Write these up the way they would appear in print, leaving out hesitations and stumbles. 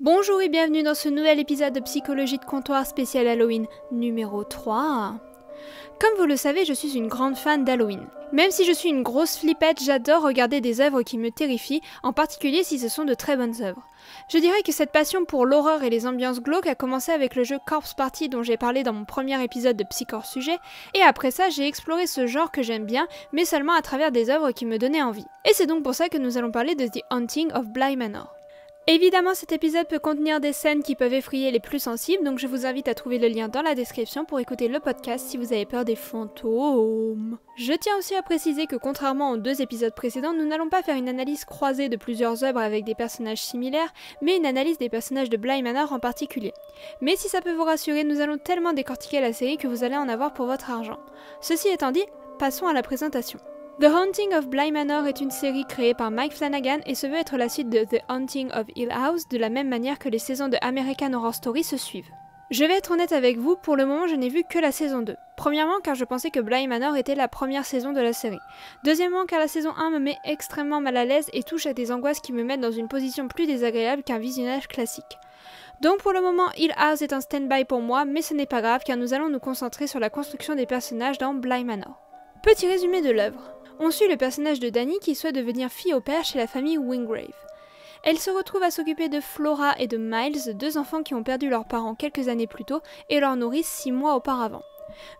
Bonjour et bienvenue dans ce nouvel épisode de Psychologie de comptoir spécial Halloween numéro 3. Comme vous le savez, je suis une grande fan d'Halloween. Même si je suis une grosse flippette, j'adore regarder des œuvres qui me terrifient, en particulier si ce sont de très bonnes œuvres. Je dirais que cette passion pour l'horreur et les ambiances glauques a commencé avec le jeu Corpse Party dont j'ai parlé dans mon premier épisode de Psychor Sujet, et après ça j'ai exploré ce genre que j'aime bien, mais seulement à travers des œuvres qui me donnaient envie. Et c'est donc pour ça que nous allons parler de The Haunting of Bly Manor. Évidemment, cet épisode peut contenir des scènes qui peuvent effrayer les plus sensibles, donc je vous invite à trouver le lien dans la description pour écouter le podcast si vous avez peur des fantômes. Je tiens aussi à préciser que contrairement aux 2 épisodes précédents, nous n'allons pas faire une analyse croisée de plusieurs œuvres avec des personnages similaires, mais une analyse des personnages de Bly Manor en particulier. Mais si ça peut vous rassurer, nous allons tellement décortiquer la série que vous allez en avoir pour votre argent. Ceci étant dit, passons à la présentation. The Haunting of Bly Manor est une série créée par Mike Flanagan et se veut être la suite de The Haunting of Hill House de la même manière que les saisons de American Horror Story se suivent. Je vais être honnête avec vous, pour le moment je n'ai vu que la saison 2. Premièrement car je pensais que Bly Manor était la première saison de la série. Deuxièmement car la saison 1 me met extrêmement mal à l'aise et touche à des angoisses qui me mettent dans une position plus désagréable qu'un visionnage classique. Donc pour le moment, Hill House est un stand-by pour moi, mais ce n'est pas grave car nous allons nous concentrer sur la construction des personnages dans Bly Manor. Petit résumé de l'œuvre. On suit le personnage de Dani qui souhaite devenir fille au père chez la famille Wingrave. Elle se retrouve à s'occuper de Flora et de Miles, 2 enfants qui ont perdu leurs parents quelques années plus tôt et leur nourrissent 6 mois auparavant.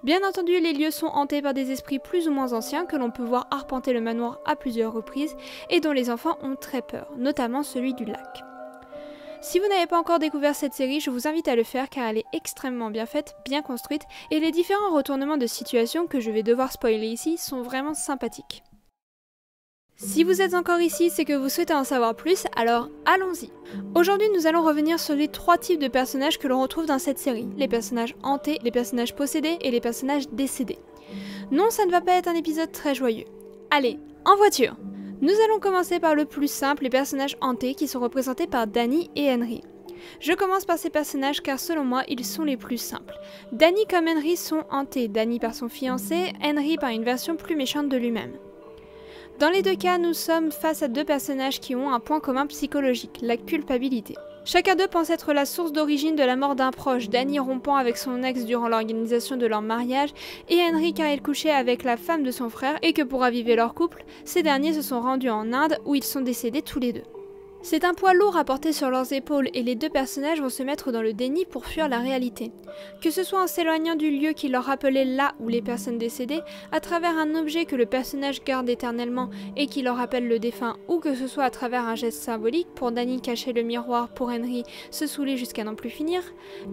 Bien entendu, les lieux sont hantés par des esprits plus ou moins anciens que l'on peut voir arpenter le manoir à plusieurs reprises et dont les enfants ont très peur, notamment celui du lac. Si vous n'avez pas encore découvert cette série, je vous invite à le faire car elle est extrêmement bien faite, bien construite, et les différents retournements de situation que je vais devoir spoiler ici sont vraiment sympathiques. Si vous êtes encore ici, c'est que vous souhaitez en savoir plus, alors allons-y. Aujourd'hui, nous allons revenir sur les 3 types de personnages que l'on retrouve dans cette série. Les personnages hantés, les personnages possédés et les personnages décédés. Non, ça ne va pas être un épisode très joyeux. Allez, en voiture! Nous allons commencer par le plus simple, les personnages hantés qui sont représentés par Dani et Henry. Je commence par ces personnages car selon moi, ils sont les plus simples. Dani comme Henry sont hantés, Dani par son fiancé, Henry par une version plus méchante de lui-même. Dans les 2 cas, nous sommes face à 2 personnages qui ont un point commun psychologique, la culpabilité. Chacun d'eux pense être la source d'origine de la mort d'un proche, Dani rompant avec son ex durant l'organisation de leur mariage, et Henry car il couchait avec la femme de son frère et que pour raviver leur couple, ces derniers se sont rendus en Inde où ils sont décédés tous les 2. C'est un poids lourd à porter sur leurs épaules et les 2 personnages vont se mettre dans le déni pour fuir la réalité. Que ce soit en s'éloignant du lieu qui leur rappelait là où les personnes décédées, à travers un objet que le personnage garde éternellement et qui leur rappelle le défunt, ou que ce soit à travers un geste symbolique, pour Dani cacher le miroir, pour Henry se saouler jusqu'à n'en plus finir,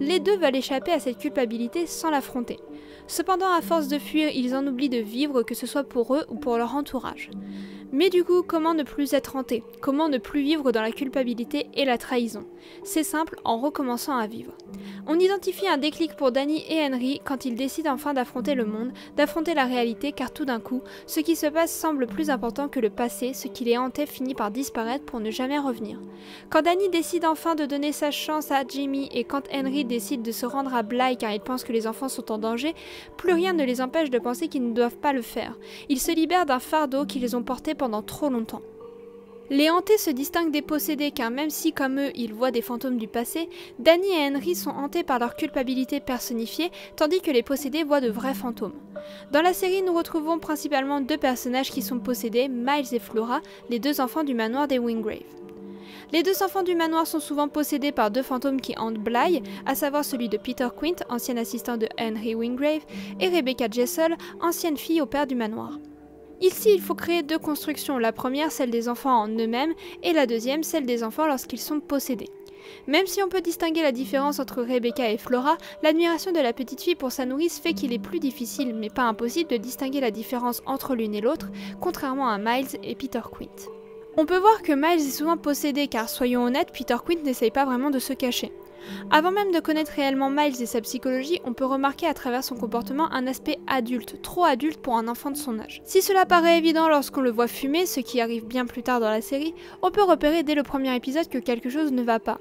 les 2 veulent échapper à cette culpabilité sans l'affronter. Cependant, à force de fuir, ils en oublient de vivre, que ce soit pour eux ou pour leur entourage. Mais du coup, comment ne plus être hanté? Comment ne plus vivre dans la culpabilité et la trahison? C'est simple, en recommençant à vivre. On identifie un déclic pour Dani et Henry quand ils décident enfin d'affronter le monde, d'affronter la réalité, car tout d'un coup, ce qui se passe semble plus important que le passé, ce qui les hantait finit par disparaître pour ne jamais revenir. Quand Dani décide enfin de donner sa chance à Jimmy et quand Henry décide de se rendre à Bly car il pense que les enfants sont en danger, plus rien ne les empêche de penser qu'ils ne doivent pas le faire. Ils se libèrent d'un fardeau qu'ils ont porté pendant trop longtemps. Les hantés se distinguent des possédés car même si, comme eux, ils voient des fantômes du passé, Dani et Henry sont hantés par leur culpabilité personnifiée, tandis que les possédés voient de vrais fantômes. Dans la série, nous retrouvons principalement 2 personnages qui sont possédés, Miles et Flora, les 2 enfants du manoir des Wingrave. Les 2 enfants du manoir sont souvent possédés par 2 fantômes qui hantent Bly, à savoir celui de Peter Quint, ancien assistant de Henry Wingrave, et Rebecca Jessel, ancienne fille au père du manoir. Ici, il faut créer 2 constructions, la première celle des enfants en eux-mêmes et la deuxième celle des enfants lorsqu'ils sont possédés. Même si on peut distinguer la différence entre Rebecca et Flora, l'admiration de la petite fille pour sa nourrice fait qu'il est plus difficile, mais pas impossible, de distinguer la différence entre l'une et l'autre, contrairement à Miles et Peter Quint. On peut voir que Miles est souvent possédé car, soyons honnêtes, Peter Quint n'essaye pas vraiment de se cacher. Avant même de connaître réellement Miles et sa psychologie, on peut remarquer à travers son comportement un aspect adulte, trop adulte pour un enfant de son âge. Si cela paraît évident lorsqu'on le voit fumer, ce qui arrive bien plus tard dans la série, on peut repérer dès le premier épisode que quelque chose ne va pas.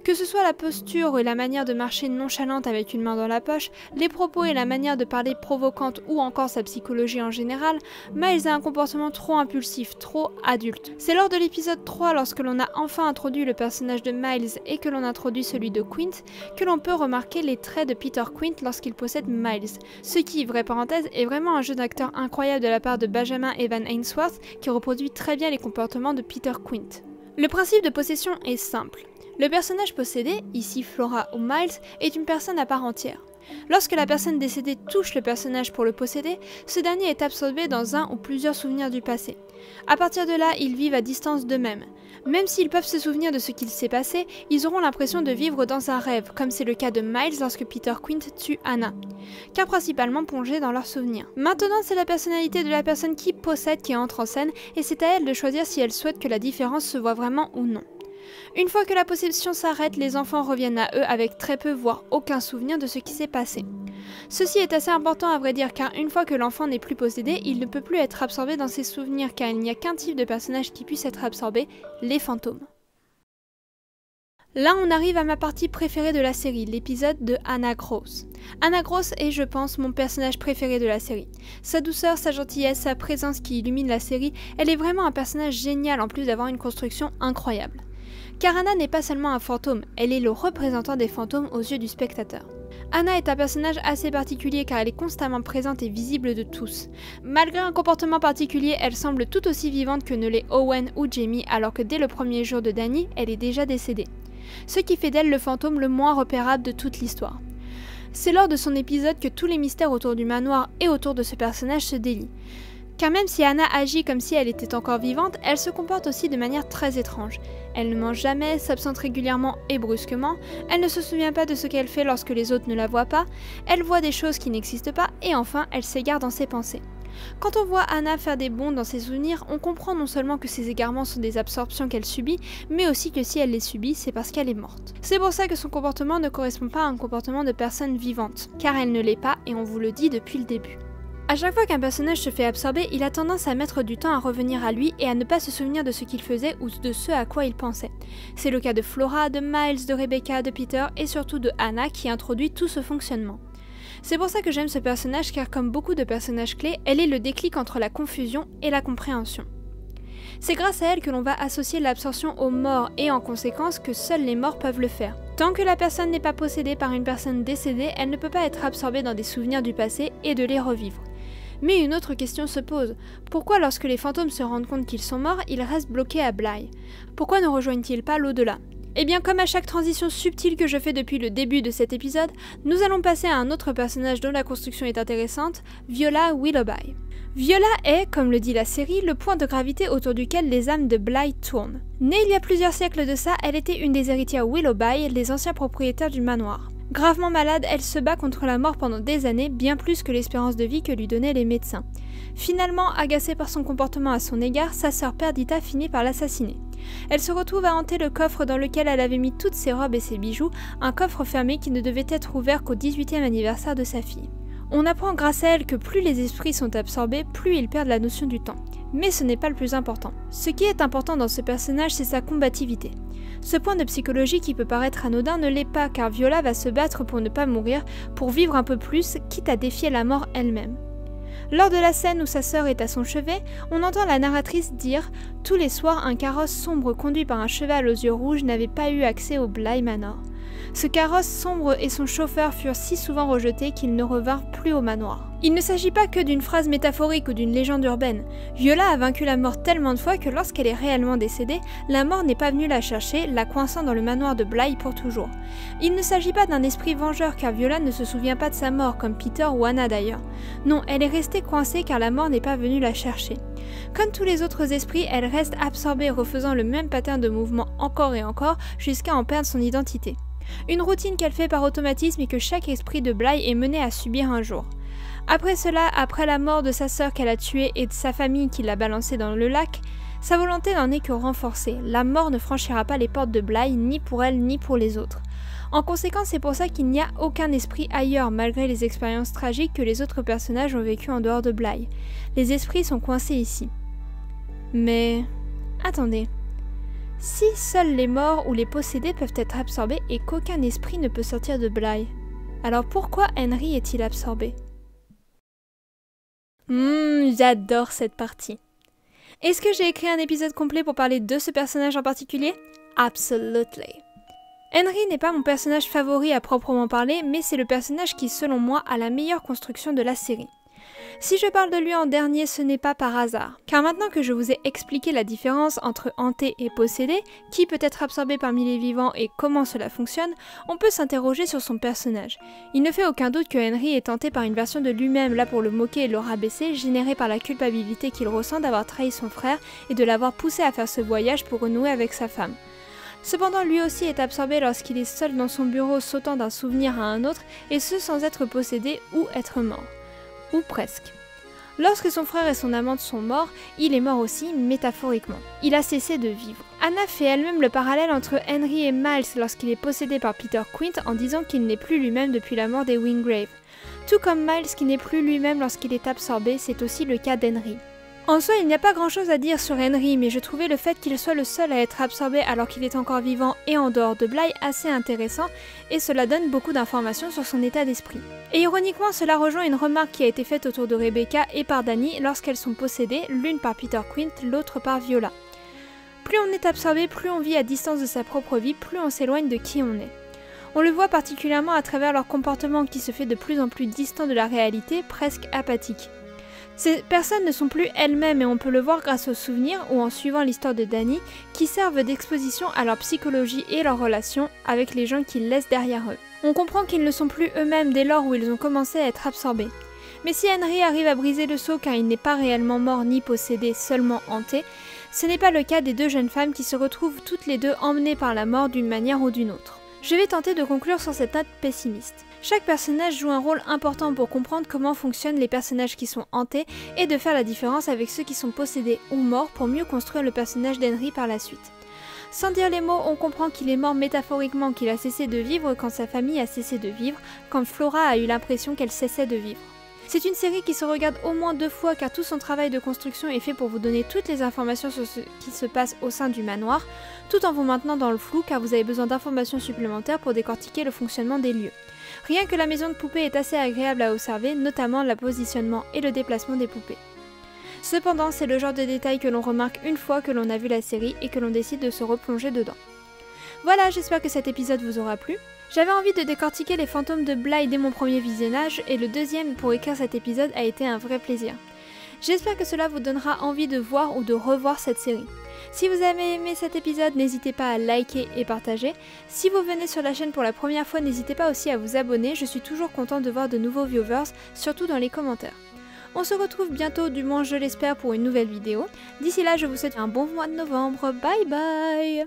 Que ce soit la posture et la manière de marcher nonchalante avec une main dans la poche, les propos et la manière de parler provocante ou encore sa psychologie en général, Miles a un comportement trop impulsif, trop adulte. C'est lors de l'épisode 3, lorsque l'on a enfin introduit le personnage de Miles et que l'on introduit celui de Quint, que l'on peut remarquer les traits de Peter Quint lorsqu'il possède Miles. Ce qui, vraie parenthèse, est vraiment un jeu d'acteur incroyable de la part de Benjamin Evan Ainsworth qui reproduit très bien les comportements de Peter Quint. Le principe de possession est simple. Le personnage possédé, ici Flora ou Miles, est une personne à part entière. Lorsque la personne décédée touche le personnage pour le posséder, ce dernier est absorbé dans un ou plusieurs souvenirs du passé. À partir de là, ils vivent à distance d'eux-mêmes. Même s'ils peuvent se souvenir de ce qu'il s'est passé, ils auront l'impression de vivre dans un rêve, comme c'est le cas de Miles lorsque Peter Quint tue Anna, car principalement plongés dans leurs souvenirs. Maintenant, c'est la personnalité de la personne qui possède qui entre en scène, et c'est à elle de choisir si elle souhaite que la différence se voit vraiment ou non. Une fois que la possession s'arrête, les enfants reviennent à eux avec très peu voire aucun souvenir de ce qui s'est passé. Ceci est assez important à vrai dire car une fois que l'enfant n'est plus possédé, il ne peut plus être absorbé dans ses souvenirs car il n'y a qu'un type de personnage qui puisse être absorbé, les fantômes. Là on arrive à ma partie préférée de la série, l'épisode de Anna Gross. Anna Gross est je pense mon personnage préféré de la série. Sa douceur, sa gentillesse, sa présence qui illumine la série, elle est vraiment un personnage génial en plus d'avoir une construction incroyable. Car Anna n'est pas seulement un fantôme, elle est le représentant des fantômes aux yeux du spectateur. Anna est un personnage assez particulier car elle est constamment présente et visible de tous. Malgré un comportement particulier, elle semble tout aussi vivante que ne l'est Owen ou Jamie alors que dès le premier jour de Danny, elle est déjà décédée. Ce qui fait d'elle le fantôme le moins repérable de toute l'histoire. C'est lors de son épisode que tous les mystères autour du manoir et autour de ce personnage se délient. Car même si Anna agit comme si elle était encore vivante, elle se comporte aussi de manière très étrange. Elle ne mange jamais, s'absente régulièrement et brusquement, elle ne se souvient pas de ce qu'elle fait lorsque les autres ne la voient pas, elle voit des choses qui n'existent pas et enfin elle s'égare dans ses pensées. Quand on voit Anna faire des bonds dans ses souvenirs, on comprend non seulement que ces égarements sont des absorptions qu'elle subit, mais aussi que si elle les subit, c'est parce qu'elle est morte. C'est pour ça que son comportement ne correspond pas à un comportement de personne vivante, car elle ne l'est pas et on vous le dit depuis le début. À chaque fois qu'un personnage se fait absorber, il a tendance à mettre du temps à revenir à lui et à ne pas se souvenir de ce qu'il faisait ou de ce à quoi il pensait. C'est le cas de Flora, de Miles, de Rebecca, de Peter et surtout de Anna qui introduit tout ce fonctionnement. C'est pour ça que j'aime ce personnage car comme beaucoup de personnages clés, elle est le déclic entre la confusion et la compréhension. C'est grâce à elle que l'on va associer l'absorption aux morts et en conséquence que seuls les morts peuvent le faire. Tant que la personne n'est pas possédée par une personne décédée, elle ne peut pas être absorbée dans des souvenirs du passé et de les revivre. Mais une autre question se pose. Pourquoi lorsque les fantômes se rendent compte qu'ils sont morts, ils restent bloqués à Bly? Pourquoi ne rejoignent-ils pas l'au-delà? Eh bien comme à chaque transition subtile que je fais depuis le début de cet épisode, nous allons passer à un autre personnage dont la construction est intéressante, Viola Willoughby. Viola est, comme le dit la série, le point de gravité autour duquel les âmes de Bly tournent. Née il y a plusieurs siècles de ça, elle était une des héritières Willoughby, les anciens propriétaires du manoir. Gravement malade, elle se bat contre la mort pendant des années, bien plus que l'espérance de vie que lui donnaient les médecins. Finalement, agacée par son comportement à son égard, sa sœur Perdita finit par l'assassiner. Elle se retrouve à hanter le coffre dans lequel elle avait mis toutes ses robes et ses bijoux, un coffre fermé qui ne devait être ouvert qu'au 18e anniversaire de sa fille. On apprend grâce à elle que plus les esprits sont absorbés, plus ils perdent la notion du temps. Mais ce n'est pas le plus important. Ce qui est important dans ce personnage, c'est sa combativité. Ce point de psychologie qui peut paraître anodin ne l'est pas car Viola va se battre pour ne pas mourir, pour vivre un peu plus, quitte à défier la mort elle-même. Lors de la scène où sa sœur est à son chevet, on entend la narratrice dire « Tous les soirs, un carrosse sombre conduit par un cheval aux yeux rouges n'avait pas eu accès au Bly Manor. Ce carrosse sombre et son chauffeur furent si souvent rejetés qu'ils ne revinrent plus au manoir. » Il ne s'agit pas que d'une phrase métaphorique ou d'une légende urbaine. Viola a vaincu la mort tellement de fois que lorsqu'elle est réellement décédée, la mort n'est pas venue la chercher, la coinçant dans le manoir de Bly pour toujours. Il ne s'agit pas d'un esprit vengeur car Viola ne se souvient pas de sa mort, comme Peter ou Anna d'ailleurs. Non, elle est restée coincée car la mort n'est pas venue la chercher. Comme tous les autres esprits, elle reste absorbée refaisant le même pattern de mouvement encore et encore jusqu'à en perdre son identité. Une routine qu'elle fait par automatisme et que chaque esprit de Bly est mené à subir un jour. Après cela, après la mort de sa sœur qu'elle a tuée et de sa famille qui l'a balancée dans le lac, sa volonté n'en est que renforcée. La mort ne franchira pas les portes de Bly, ni pour elle ni pour les autres. En conséquence, c'est pour ça qu'il n'y a aucun esprit ailleurs, malgré les expériences tragiques que les autres personnages ont vécues en dehors de Bly. Les esprits sont coincés ici. Mais... attendez. Si seuls les morts ou les possédés peuvent être absorbés et qu'aucun esprit ne peut sortir de Bly, alors pourquoi Henry est-il absorbé? J'adore cette partie. Est-ce que j'ai écrit un épisode complet pour parler de ce personnage en particulier? Absolutely. Henry n'est pas mon personnage favori à proprement parler, mais c'est le personnage qui, selon moi, a la meilleure construction de la série. Si je parle de lui en dernier, ce n'est pas par hasard, car maintenant que je vous ai expliqué la différence entre hanté et possédé, qui peut être absorbé parmi les vivants et comment cela fonctionne, on peut s'interroger sur son personnage. Il ne fait aucun doute que Henry est hanté par une version de lui-même là pour le moquer et le rabaisser, générée par la culpabilité qu'il ressent d'avoir trahi son frère et de l'avoir poussé à faire ce voyage pour renouer avec sa femme. Cependant, lui aussi est absorbé lorsqu'il est seul dans son bureau sautant d'un souvenir à un autre, et ce sans être possédé ou être mort. Ou presque. Lorsque son frère et son amante sont morts, il est mort aussi, métaphoriquement. Il a cessé de vivre. Anna fait elle-même le parallèle entre Henry et Miles lorsqu'il est possédé par Peter Quint en disant qu'il n'est plus lui-même depuis la mort des Wingrave. Tout comme Miles qui n'est plus lui-même lorsqu'il est absorbé, c'est aussi le cas d'Henry. En soi, il n'y a pas grand-chose à dire sur Henry, mais je trouvais le fait qu'il soit le seul à être absorbé alors qu'il est encore vivant et en dehors de Bly assez intéressant, et cela donne beaucoup d'informations sur son état d'esprit. Et ironiquement, cela rejoint une remarque qui a été faite autour de Rebecca et par Dani lorsqu'elles sont possédées, l'une par Peter Quint, l'autre par Viola. Plus on est absorbé, plus on vit à distance de sa propre vie, plus on s'éloigne de qui on est. On le voit particulièrement à travers leur comportement qui se fait de plus en plus distant de la réalité, presque apathique. Ces personnes ne sont plus elles-mêmes et on peut le voir grâce aux souvenirs ou en suivant l'histoire de Dani qui servent d'exposition à leur psychologie et leurs relations avec les gens qu'ils laissent derrière eux. On comprend qu'ils ne sont plus eux-mêmes dès lors où ils ont commencé à être absorbés. Mais si Henry arrive à briser le sceau car il n'est pas réellement mort ni possédé, seulement hanté, ce n'est pas le cas des deux jeunes femmes qui se retrouvent toutes les deux emmenées par la mort d'une manière ou d'une autre. Je vais tenter de conclure sur cette note pessimiste. Chaque personnage joue un rôle important pour comprendre comment fonctionnent les personnages qui sont hantés et de faire la différence avec ceux qui sont possédés ou morts pour mieux construire le personnage d'Henry par la suite. Sans dire les mots, on comprend qu'il est mort métaphoriquement, qu'il a cessé de vivre quand sa famille a cessé de vivre, quand Flora a eu l'impression qu'elle cessait de vivre. C'est une série qui se regarde au moins 2 fois car tout son travail de construction est fait pour vous donner toutes les informations sur ce qui se passe au sein du manoir, tout en vous maintenant dans le flou car vous avez besoin d'informations supplémentaires pour décortiquer le fonctionnement des lieux. Rien que la maison de poupée est assez agréable à observer, notamment le positionnement et le déplacement des poupées. Cependant, c'est le genre de détail que l'on remarque une fois que l'on a vu la série et que l'on décide de se replonger dedans. Voilà, j'espère que cet épisode vous aura plu. J'avais envie de décortiquer les fantômes de Bly dès mon premier visionnage et le deuxième pour écrire cet épisode a été un vrai plaisir. J'espère que cela vous donnera envie de voir ou de revoir cette série. Si vous avez aimé cet épisode, n'hésitez pas à liker et partager. Si vous venez sur la chaîne pour la première fois, n'hésitez pas aussi à vous abonner, je suis toujours contente de voir de nouveaux viewers, surtout dans les commentaires. On se retrouve bientôt, du moins je l'espère, pour une nouvelle vidéo. D'ici là, je vous souhaite un bon mois de novembre, bye bye!